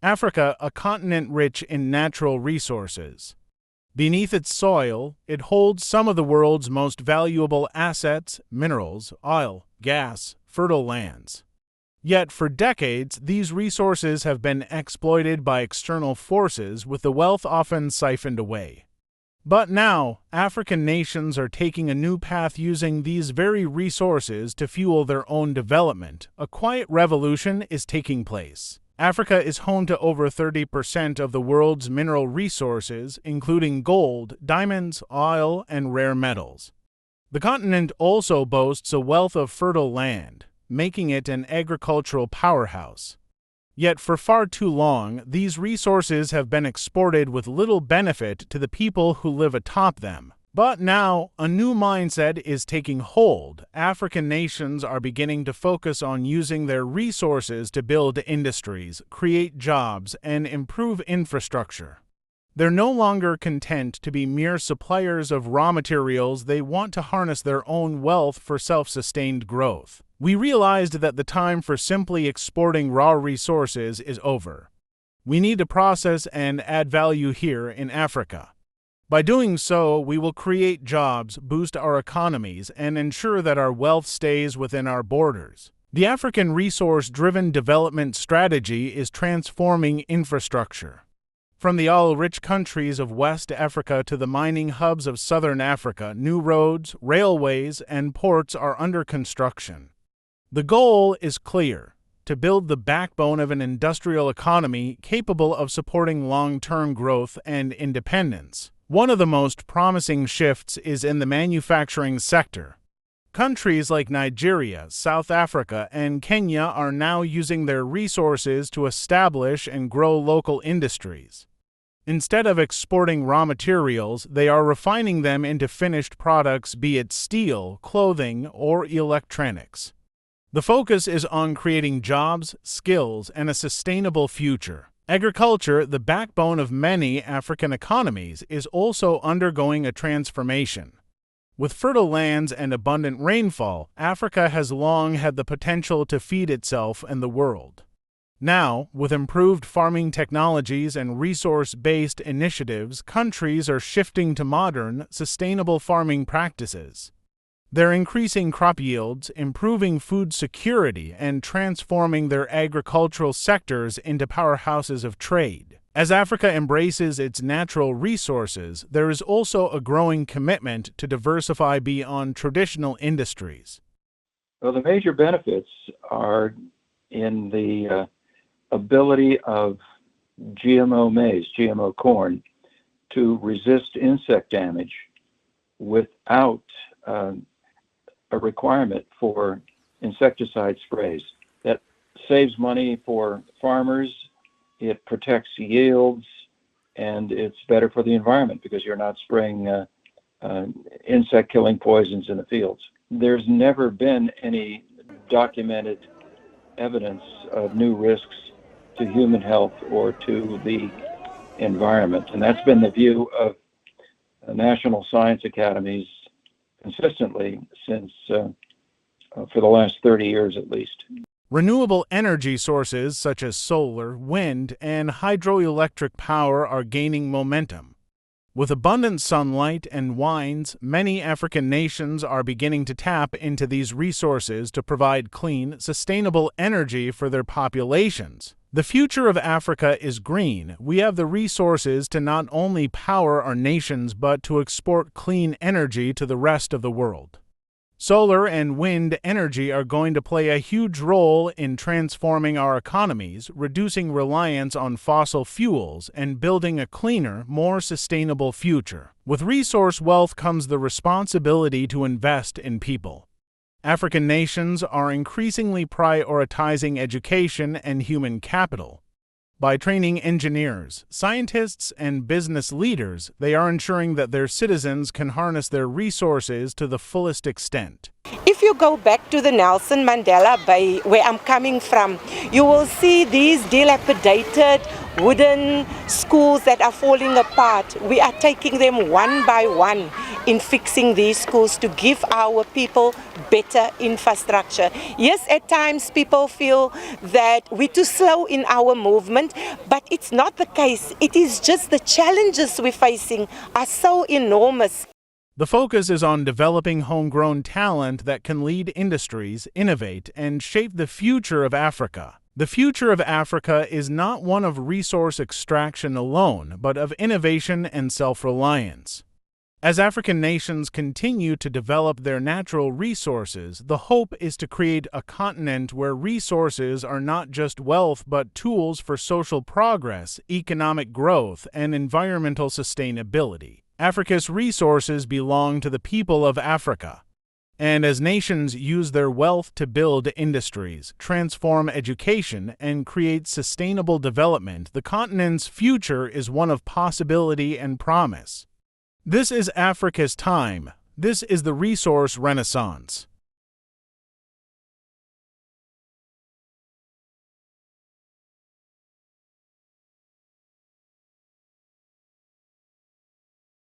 Africa, a continent rich in natural resources. Beneath its soil, it holds some of the world's most valuable assets, minerals, oil, gas, fertile lands. Yet for decades, these resources have been exploited by external forces, with the wealth often siphoned away. But now, African nations are taking a new path, using these very resources to fuel their own development. A quiet revolution is taking place. Africa is home to over 30% of the world's mineral resources, including gold, diamonds, oil, and rare metals. The continent also boasts a wealth of fertile land, making it an agricultural powerhouse. Yet for far too long, these resources have been exported with little benefit to the people who live atop them. But now, a new mindset is taking hold. African nations are beginning to focus on using their resources to build industries, create jobs, and improve infrastructure. They're no longer content to be mere suppliers of raw materials. They want to harness their own wealth for self-sustained growth. We realized that the time for simply exporting raw resources is over. We need to process and add value here in Africa. By doing so, we will create jobs, boost our economies, and ensure that our wealth stays within our borders. The African resource-driven development strategy is transforming infrastructure. From the oil-rich countries of West Africa to the mining hubs of Southern Africa, new roads, railways, and ports are under construction. The goal is clear: to build the backbone of an industrial economy capable of supporting long-term growth and independence. One of the most promising shifts is in the manufacturing sector. Countries like Nigeria, South Africa, and Kenya are now using their resources to establish and grow local industries. Instead of exporting raw materials, they are refining them into finished products, be it steel, clothing, or electronics. The focus is on creating jobs, skills, and a sustainable future. Agriculture, the backbone of many African economies, is also undergoing a transformation. With fertile lands and abundant rainfall, Africa has long had the potential to feed itself and the world. Now, with improved farming technologies and resource-based initiatives, countries are shifting to modern, sustainable farming practices. They're increasing crop yields, improving food security, and transforming their agricultural sectors into powerhouses of trade. As Africa embraces its natural resources, there is also a growing commitment to diversify beyond traditional industries. Well, the major benefits are in the ability of GMO maize, GMO corn, to resist insect damage without a requirement for insecticide sprays. That saves money for farmers, it protects yields, and it's better for the environment because you're not spraying insect-killing poisons in the fields. There's never been any documented evidence of new risks to human health or to the environment, and that's been the view of national science academies consistently since for the last 30 years at least. Renewable energy sources such as solar, wind, and hydroelectric power are gaining momentum. With abundant sunlight and winds, many African nations are beginning to tap into these resources to provide clean, sustainable energy for their populations. The future of Africa is green. We have the resources to not only power our nations but to export clean energy to the rest of the world. Solar and wind energy are going to play a huge role in transforming our economies, reducing reliance on fossil fuels, and building a cleaner, more sustainable future. With resource wealth comes the responsibility to invest in people. African nations are increasingly prioritizing education and human capital. By training engineers, scientists, and business leaders, they are ensuring that their citizens can harness their resources to the fullest extent. If you go back to the Nelson Mandela Bay, where I'm coming from, you will see these dilapidated wooden schools that are falling apart. We are taking them one by one in fixing these schools to give our people better infrastructure. Yes, at times people feel that we're too slow in our movement, but it's not the case. It is just the challenges we're facing are so enormous. The focus is on developing homegrown talent that can lead industries, innovate, and shape the future of Africa. The future of Africa is not one of resource extraction alone, but of innovation and self-reliance. As African nations continue to develop their natural resources, the hope is to create a continent where resources are not just wealth but tools for social progress, economic growth, and environmental sustainability. Africa's resources belong to the people of Africa. And as nations use their wealth to build industries, transform education, and create sustainable development, the continent's future is one of possibility and promise. This is Africa's time. This is the resource renaissance.